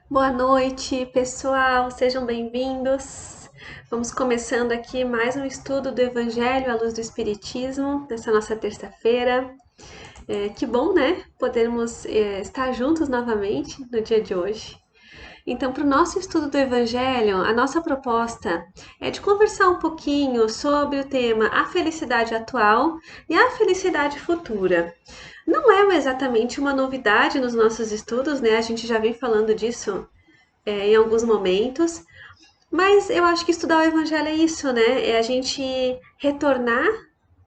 Boa noite, pessoal, sejam bem-vindos. Vamos começando aqui mais um estudo do Evangelho à luz do Espiritismo, nessa nossa terça-feira. Que bom, né? Podermos estar juntos novamente no dia de hoje. Então, para o nosso estudo do Evangelho, a nossa proposta é de conversar um pouquinho sobre o tema a felicidade atual e a felicidade futura. Não é exatamente uma novidade nos nossos estudos, né? A gente já vem falando disso em alguns momentos, mas eu acho que estudar o Evangelho é isso, né? É a gente retornar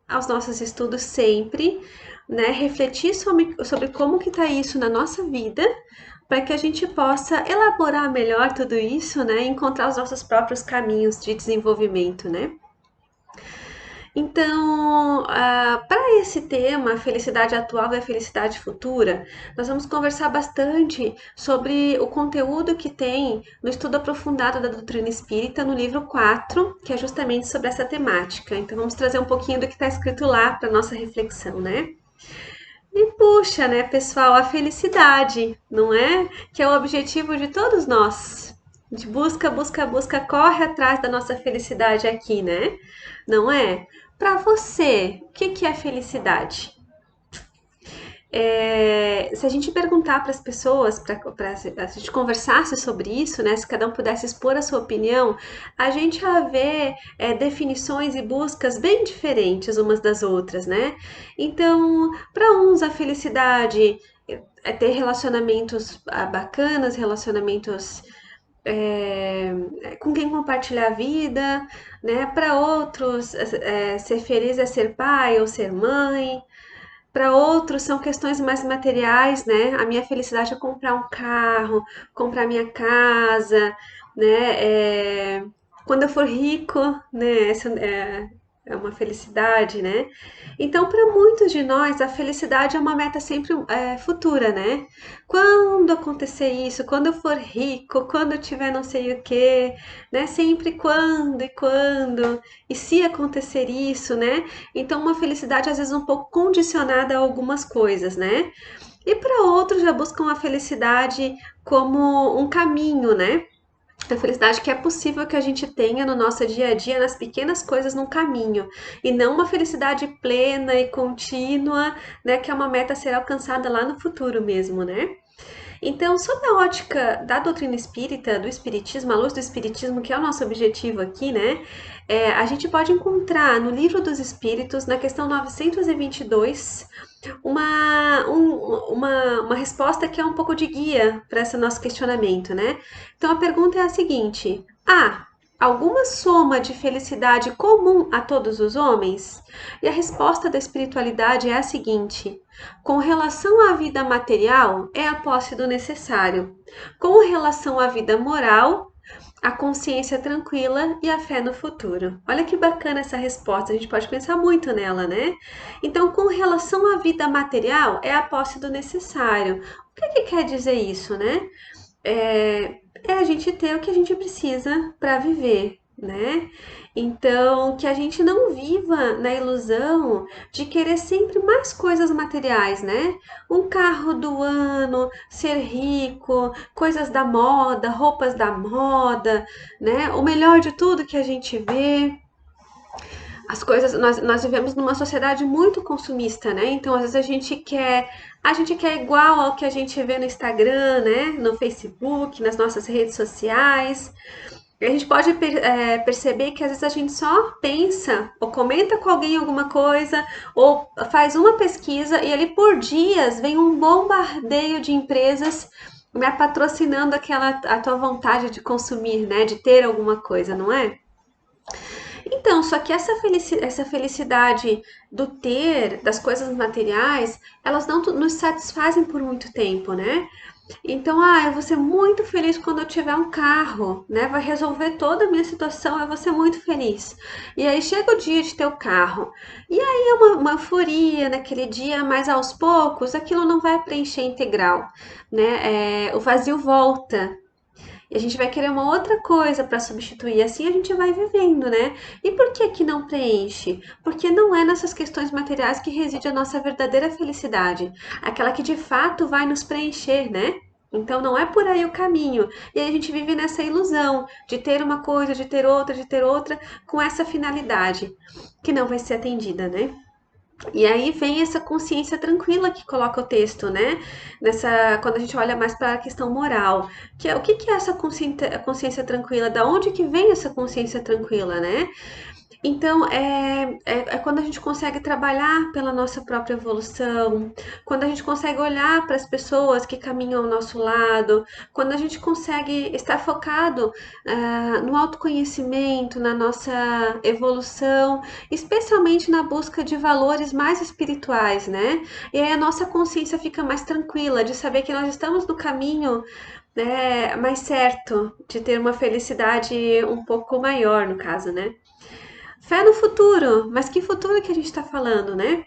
aos nossos estudos sempre, né? Refletir sobre como que está isso na nossa vida, para que a gente possa elaborar melhor tudo isso, né? E encontrar os nossos próprios caminhos de desenvolvimento, né? Então, para esse tema, a felicidade atual e a felicidade futura, nós vamos conversar bastante sobre o conteúdo que tem no estudo aprofundado da doutrina espírita, no livro 4, que é justamente sobre essa temática. Então, vamos trazer um pouquinho do que está escrito lá para nossa reflexão, né? E puxa, né, pessoal, a felicidade, não é? Que é o objetivo de todos nós. A gente busca, busca, busca, corre atrás da nossa felicidade aqui, né? Não é? Para você, o que é felicidade? Se a gente perguntar para as pessoas, para a gente conversasse sobre isso, né? Se cada um pudesse expor a sua opinião, a gente ia ver definições e buscas bem diferentes umas das outras, né? Então, para uns a felicidade é ter relacionamentos bacanas, relacionamentos com quem compartilhar a vida, né? Para outros, ser feliz é ser pai ou ser mãe. Para outros são questões mais materiais, né? A minha felicidade é comprar um carro, comprar minha casa, né? Quando eu for rico, né? Essa é uma felicidade, né? Então, para muitos de nós, a felicidade é uma meta sempre futura, né? Quando acontecer isso, quando eu for rico, quando eu tiver não sei o quê, né? Sempre quando e quando, e se acontecer isso, né? Então, uma felicidade às vezes um pouco condicionada a algumas coisas, né? E para outros já buscam a felicidade como um caminho, né? A felicidade que é possível que a gente tenha no nosso dia a dia, nas pequenas coisas no caminho, e não uma felicidade plena e contínua, né? Que é uma meta a ser alcançada lá no futuro mesmo, né? Então, sob a ótica da doutrina espírita, do espiritismo, a luz do espiritismo, que é o nosso objetivo aqui, né? A gente pode encontrar no Livro dos Espíritos, na questão 922, uma resposta que é um pouco de guia para esse nosso questionamento, né? Então, a pergunta é a seguinte: há alguma soma de felicidade comum a todos os homens? E a resposta da espiritualidade é a seguinte: com relação à vida material, é a posse do necessário. Com relação à vida moral, a consciência tranquila e a fé no futuro. Olha que bacana essa resposta, a gente pode pensar muito nela, né? Então, com relação à vida material, é a posse do necessário. O que quer dizer isso, né? É a gente ter o que a gente precisa para viver, né? Então, que a gente não viva na ilusão de querer sempre mais coisas materiais, né? Um carro do ano, ser rico, coisas da moda, roupas da moda, né? O melhor de tudo que a gente vê. As coisas, nós vivemos numa sociedade muito consumista, né? Então, às vezes a gente quer igual ao que a gente vê no Instagram, né? No Facebook, nas nossas redes sociais. A gente pode perceber que às vezes a gente só pensa ou comenta com alguém alguma coisa ou faz uma pesquisa e ali por dias vem um bombardeio de empresas, né, patrocinando a tua vontade de consumir, né, de ter alguma coisa, não é? Então, só que essa felicidade do ter, das coisas materiais, elas não nos satisfazem por muito tempo, né? Então, eu vou ser muito feliz quando eu tiver um carro, né? Vai resolver toda a minha situação, eu vou ser muito feliz. E aí chega o dia de ter o carro. E aí é uma euforia naquele dia, mas aos poucos aquilo não vai preencher integral, né? O vazio volta. E a gente vai querer uma outra coisa para substituir. Assim a gente vai vivendo, né? E por que que não preenche? Porque não é nessas questões materiais que reside a nossa verdadeira felicidade. Aquela que de fato vai nos preencher, né? Então não é por aí o caminho. E aí a gente vive nessa ilusão de ter uma coisa, de ter outra, com essa finalidade, que não vai ser atendida, né? E aí vem essa consciência tranquila que coloca o texto, né? Quando a gente olha mais para a questão moral, que é o que é essa consciência tranquila? Da onde que vem essa consciência tranquila, né? Então, é quando a gente consegue trabalhar pela nossa própria evolução, quando a gente consegue olhar para as pessoas que caminham ao nosso lado, quando a gente consegue estar focado no autoconhecimento, na nossa evolução, especialmente na busca de valores mais espirituais, né? E aí a nossa consciência fica mais tranquila de saber que nós estamos no caminho, né, mais certo, de ter uma felicidade um pouco maior, no caso, né? Fé no futuro, mas que futuro que a gente está falando, né?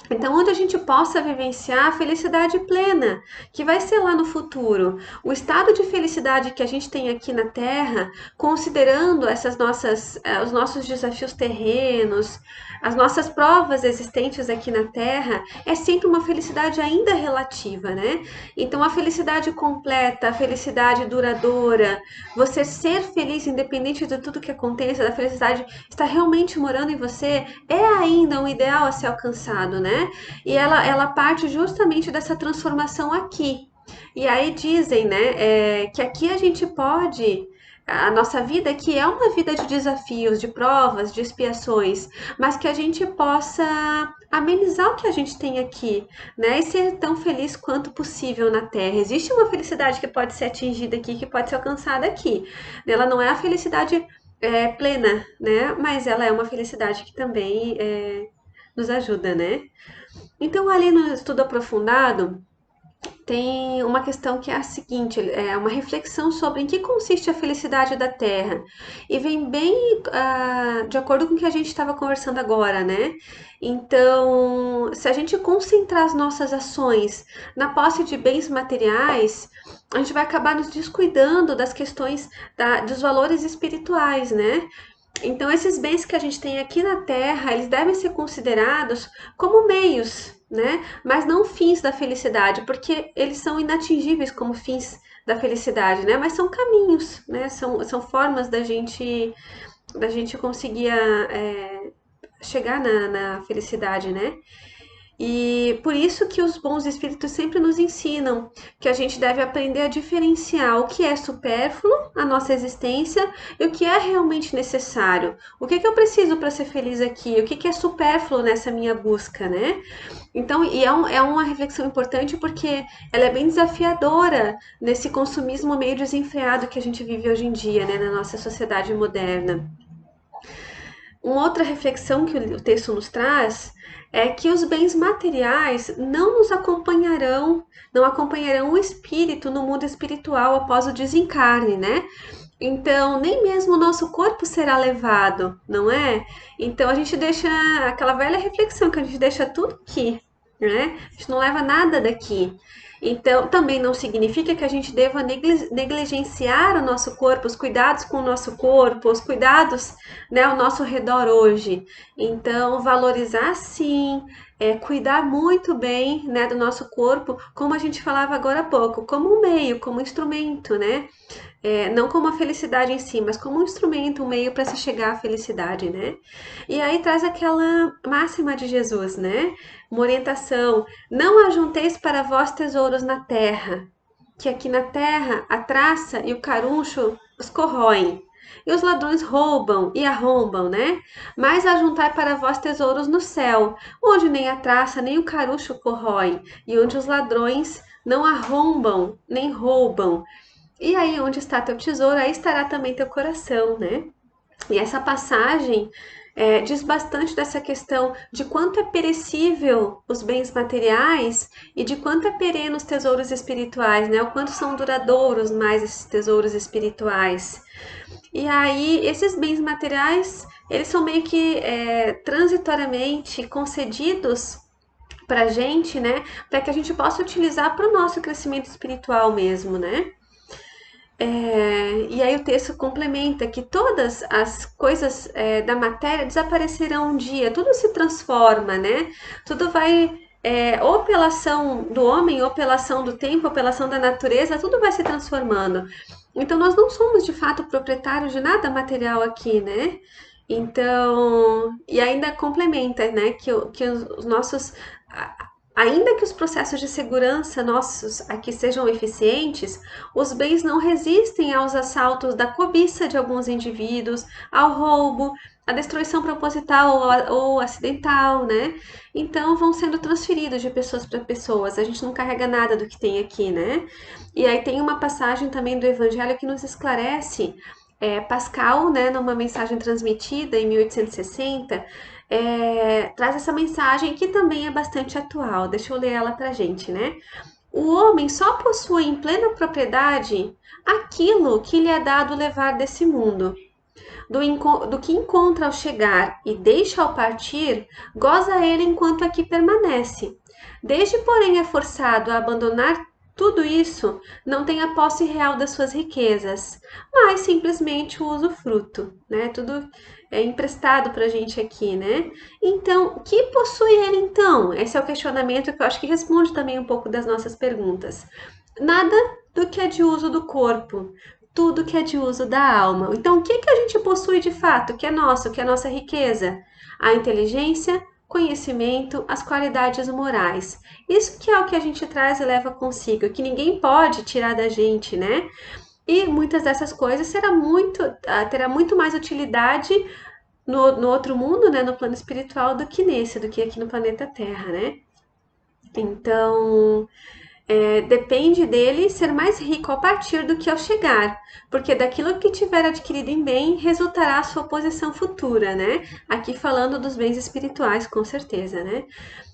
Então, onde a gente possa vivenciar a felicidade plena, que vai ser lá no futuro. O estado de felicidade que a gente tem aqui na Terra, considerando os nossos desafios terrenos, as nossas provas existentes aqui na Terra, é sempre uma felicidade ainda relativa, né? Então, a felicidade completa, a felicidade duradoura, você ser feliz independente de tudo que aconteça, a felicidade está realmente morando em você, é ainda um ideal a ser alcançado, né? E ela parte justamente dessa transformação aqui. E aí dizem, né, que aqui a gente pode. A nossa vida aqui é uma vida de desafios, de provas, de expiações, mas que a gente possa amenizar o que a gente tem aqui, né? E ser tão feliz quanto possível na Terra. Existe uma felicidade que pode ser atingida aqui, que pode ser alcançada aqui. Ela não é a felicidade plena, né? Mas ela é uma felicidade que também nos ajuda, né? Então, ali no estudo aprofundado, tem uma questão que é a seguinte, é uma reflexão sobre em que consiste a felicidade da Terra. E vem bem de acordo com o que a gente estava conversando agora, né? Então, se a gente concentrar as nossas ações na posse de bens materiais, a gente vai acabar nos descuidando das questões dos valores espirituais, né? Então, esses bens que a gente tem aqui na Terra, eles devem ser considerados como meios, né? Mas não fins da felicidade, porque eles são inatingíveis como fins da felicidade, né? Mas são caminhos, né? São formas da gente conseguir chegar na felicidade, né? E por isso que os bons espíritos sempre nos ensinam que a gente deve aprender a diferenciar o que é supérfluo à nossa existência e o que é realmente necessário. O que que eu preciso para ser feliz aqui? O que que é supérfluo nessa minha busca, né? Então, é uma reflexão importante porque ela é bem desafiadora nesse consumismo meio desenfreado que a gente vive hoje em dia, né, na nossa sociedade moderna. Uma outra reflexão que o texto nos traz é que os bens materiais não acompanharão o espírito no mundo espiritual após o desencarne, né? Então, nem mesmo o nosso corpo será levado, não é? Então, a gente deixa aquela velha reflexão que a gente deixa tudo aqui, né? A gente não leva nada daqui. Então, também não significa que a gente deva negligenciar o nosso corpo, os cuidados com o nosso corpo, os cuidados, né, ao nosso redor hoje. Então, valorizar sim, cuidar muito bem, né, do nosso corpo, como a gente falava agora há pouco, como um meio, como um instrumento, né? Não como a felicidade em si, mas como um instrumento, um meio para se chegar à felicidade, né? E aí traz aquela máxima de Jesus, né? Uma orientação: não ajunteis para vós tesouros na terra, que aqui na terra a traça e o caruncho os corroem. E os ladrões roubam e arrombam, né? Mas ajuntai para vós tesouros no céu, onde nem a traça nem o carucho corroem, e onde os ladrões não arrombam nem roubam. E aí, onde está teu tesouro, aí estará também teu coração, né? E essa passagem diz bastante dessa questão de quanto é perecível os bens materiais e de quanto é perene os tesouros espirituais, né? O quanto são duradouros mais esses tesouros espirituais. E aí, esses bens materiais, eles são meio que transitoriamente concedidos pra gente, né? Para que a gente possa utilizar para o nosso crescimento espiritual mesmo, né? E aí o texto complementa que todas as coisas da matéria desaparecerão um dia, tudo se transforma, né? Tudo vai ou pela ação do homem, ou pela ação do tempo, ou pela ação da natureza, tudo vai se transformando. Então, nós não somos de fato proprietários de nada material aqui, né? Então, e ainda complementa, né, que os nossos, ainda que os processos de segurança nossos aqui sejam eficientes, os bens não resistem aos assaltos da cobiça de alguns indivíduos, ao roubo, à destruição proposital ou acidental, né? Então vão sendo transferidos de pessoas para pessoas. A gente não carrega nada do que tem aqui, né? E aí tem uma passagem também do Evangelho que nos esclarece. Pascal, né, numa mensagem transmitida em 1860, traz essa mensagem que também é bastante atual. Deixa eu ler ela pra gente, né? O homem só possui em plena propriedade aquilo que lhe é dado levar desse mundo. Do que encontra ao chegar e deixa ao partir, goza ele enquanto aqui permanece. Desde, porém, é forçado a abandonar tudo isso, não tem a posse real das suas riquezas, mas simplesmente o usufruto, né? Tudo é emprestado para a gente aqui, né? Então, o que possui ele então? Esse é o questionamento que eu acho que responde também um pouco das nossas perguntas. Nada do que é de uso do corpo, tudo que é de uso da alma. Então, o que que a gente possui de fato, que é nosso, que é a nossa riqueza? A inteligência, conhecimento, as qualidades morais. Isso que é o que a gente traz e leva consigo, que ninguém pode tirar da gente, né? E muitas dessas coisas terá muito mais utilidade no outro mundo, né, no plano espiritual, do que nesse, do que aqui no planeta Terra, né? Então, depende dele ser mais rico a partir do que ao chegar, porque daquilo que tiver adquirido em bem resultará a sua posição futura, né? Aqui falando dos bens espirituais, com certeza, né?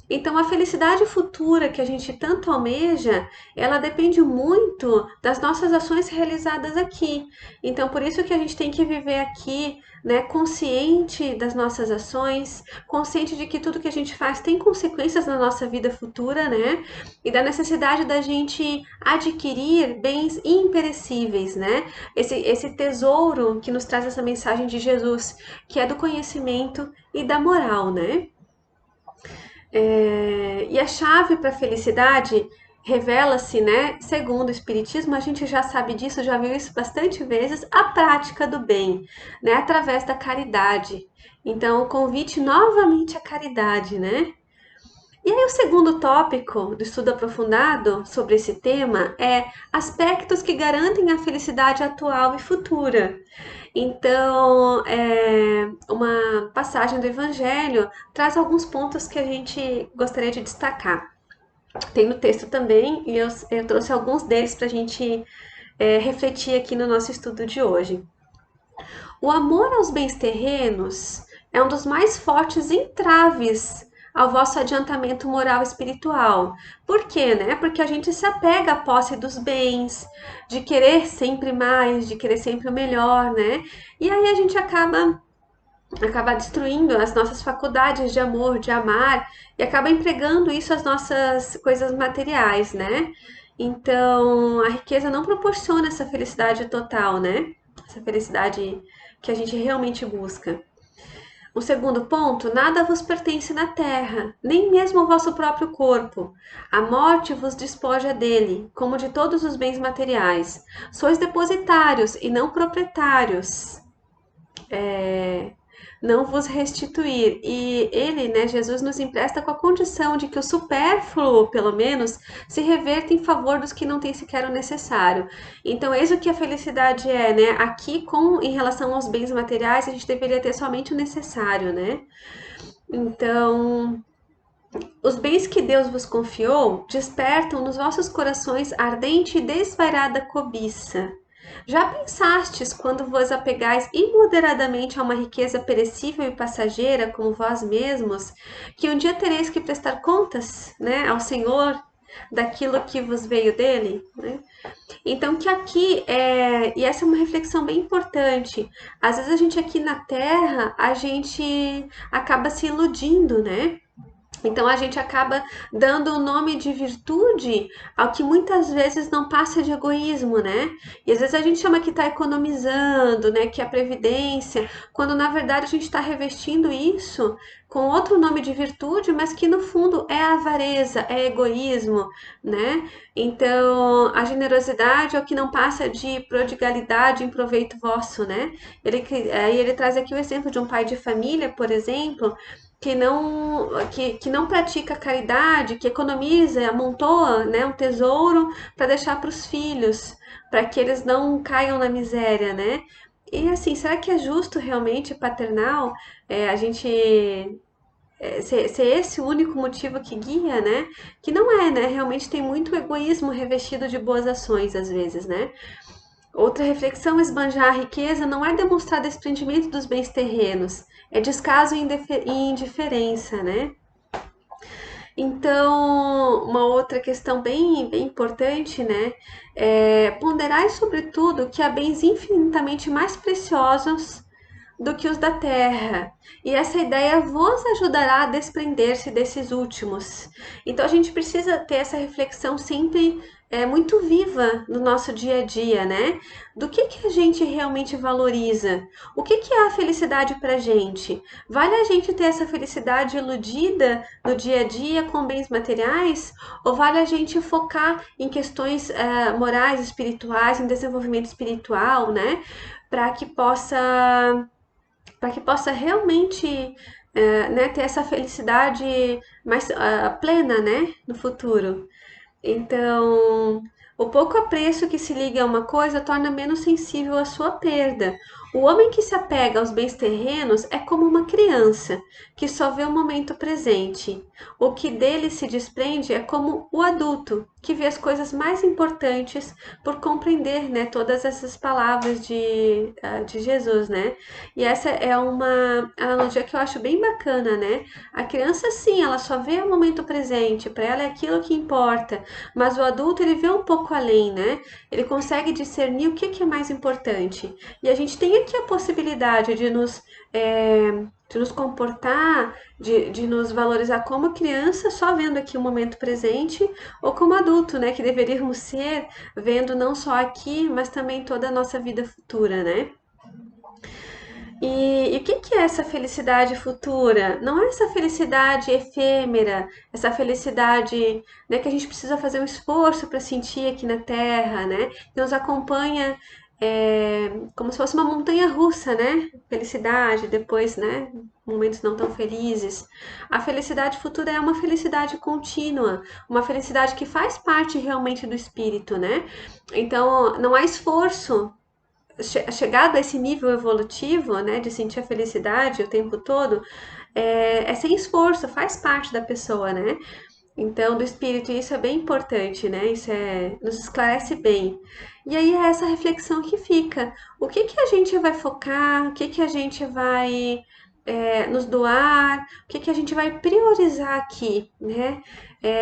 Então, a felicidade futura que a gente tanto almeja, ela depende muito das nossas ações realizadas aqui. Então, por isso que a gente tem que viver aqui, né, consciente das nossas ações, consciente de que tudo que a gente faz tem consequências na nossa vida futura, né? E da necessidade da gente adquirir bens imperecíveis, né? Esse tesouro que nos traz essa mensagem de Jesus, que é do conhecimento e da moral, né? E a chave para a felicidade revela-se, né? Segundo o Espiritismo, a gente já sabe disso, já viu isso bastante vezes, a prática do bem, né? Através da caridade. Então, o convite novamente à caridade, né? E aí, o segundo tópico do estudo aprofundado sobre esse tema é aspectos que garantem a felicidade atual e futura. Então, uma passagem do Evangelho traz alguns pontos que a gente gostaria de destacar. Tem no texto também, e eu trouxe alguns deles para a gente refletir aqui no nosso estudo de hoje. O amor aos bens terrenos é um dos mais fortes entraves ao vosso adiantamento moral e espiritual. Por quê, né? Porque a gente se apega à posse dos bens, de querer sempre mais, de querer sempre o melhor, né? E aí a gente acaba destruindo as nossas faculdades de amor, de amar, e acaba empregando isso às nossas coisas materiais, né? Então, a riqueza não proporciona essa felicidade total, né? Essa felicidade que a gente realmente busca. O segundo ponto, nada vos pertence na terra, nem mesmo o vosso próprio corpo. A morte vos despoja dele, como de todos os bens materiais. Sois depositários e não proprietários. Não vos restituir. E ele, né, Jesus nos empresta com a condição de que o supérfluo, pelo menos, se reverta em favor dos que não têm sequer o necessário. Então, eis o que a felicidade é, né? Aqui, em relação aos bens materiais, a gente deveria ter somente o necessário, né? Então, os bens que Deus vos confiou despertam nos vossos corações ardente e desvairada cobiça. Já pensastes quando vos apegais imoderadamente a uma riqueza perecível e passageira como vós mesmos, que um dia tereis que prestar contas, né, ao Senhor daquilo que vos veio dele, né? Então que aqui e essa é uma reflexão bem importante. Às vezes a gente aqui na Terra, a gente acaba se iludindo, né? Então a gente acaba dando o nome de virtude ao que muitas vezes não passa de egoísmo, né? E às vezes a gente chama que está economizando, né? Que é a previdência, quando na verdade a gente está revestindo isso com outro nome de virtude, mas que no fundo é avareza, é egoísmo, né? Então a generosidade é o que não passa de prodigalidade em proveito vosso, né? Aí ele traz aqui o exemplo de um pai de família, por exemplo, que não pratica caridade, que economiza, amontoa, né, um tesouro para deixar para os filhos, para que eles não caiam na miséria, né? E assim, será que é justo realmente paternal a gente ser esse o único motivo que guia, né? Que não é, né? Realmente tem muito egoísmo revestido de boas ações às vezes, né? Outra reflexão: esbanjar a riqueza não é demonstrar desprendimento dos bens terrenos, é descaso e indiferença, né? Então, uma outra questão bem importante, né, é ponderai sobretudo que há bens infinitamente mais preciosos do que os da terra. E essa ideia vos ajudará a desprender-se desses últimos. Então a gente precisa ter essa reflexão sempre muito viva no nosso dia a dia, né? Do que a gente realmente valoriza? O que é a felicidade para a gente? Vale a gente ter essa felicidade iludida no dia a dia com bens materiais? Ou vale a gente focar em questões morais, espirituais, em desenvolvimento espiritual, né? Para que possa realmente né, ter essa felicidade mais plena, né, no futuro. Então, o pouco apreço que se liga a uma coisa torna menos sensível à sua perda. O homem que se apega aos bens terrenos é como uma criança que só vê o momento presente. O que dele se desprende é como o adulto que vê as coisas mais importantes por compreender, né, todas essas palavras de Jesus, né? E essa é uma analogia que eu acho bem bacana, né? A criança, sim, ela só vê o momento presente, para ela é aquilo que importa, mas o adulto ele vê um pouco além, né? Ele consegue discernir o que é mais importante. E a gente tem aqui a possibilidade de nos comportar, de nos valorizar como criança, só vendo aqui o momento presente, ou como adulto, né? Que deveríamos ser, vendo não só aqui, mas também toda a nossa vida futura, né? E o que é essa felicidade futura? Não é essa felicidade efêmera, essa felicidade, né, que a gente precisa fazer um esforço para sentir aqui na Terra, né? Que nos acompanha como se fosse uma montanha russa, né? Felicidade, depois, né? Momentos não tão felizes. A felicidade futura é uma felicidade contínua, uma felicidade que faz parte realmente do espírito, né? Então, não há esforço chegado a esse nível evolutivo, né, de sentir a felicidade o tempo todo, é sem esforço, faz parte da pessoa, né? Então, do espírito, e isso é bem importante, né? Isso nos esclarece bem. E aí é essa reflexão que fica. O que a gente vai focar? O que a gente vai nos doar? O que a gente vai priorizar aqui, né?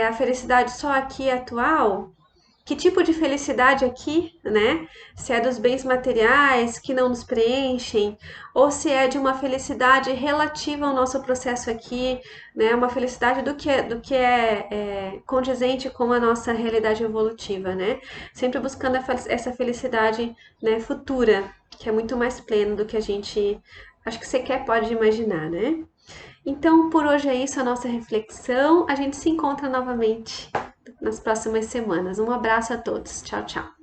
A felicidade só aqui atual? Que tipo de felicidade aqui, né? Se é dos bens materiais que não nos preenchem, ou se é de uma felicidade relativa ao nosso processo aqui, né? Uma felicidade do que é condizente com a nossa realidade evolutiva, né? Sempre buscando essa felicidade, né, futura, que é muito mais plena do que a gente, acho que sequer pode imaginar, né? Então, por hoje é isso a nossa reflexão. A gente se encontra novamente nas próximas semanas. Um abraço a todos. Tchau, tchau.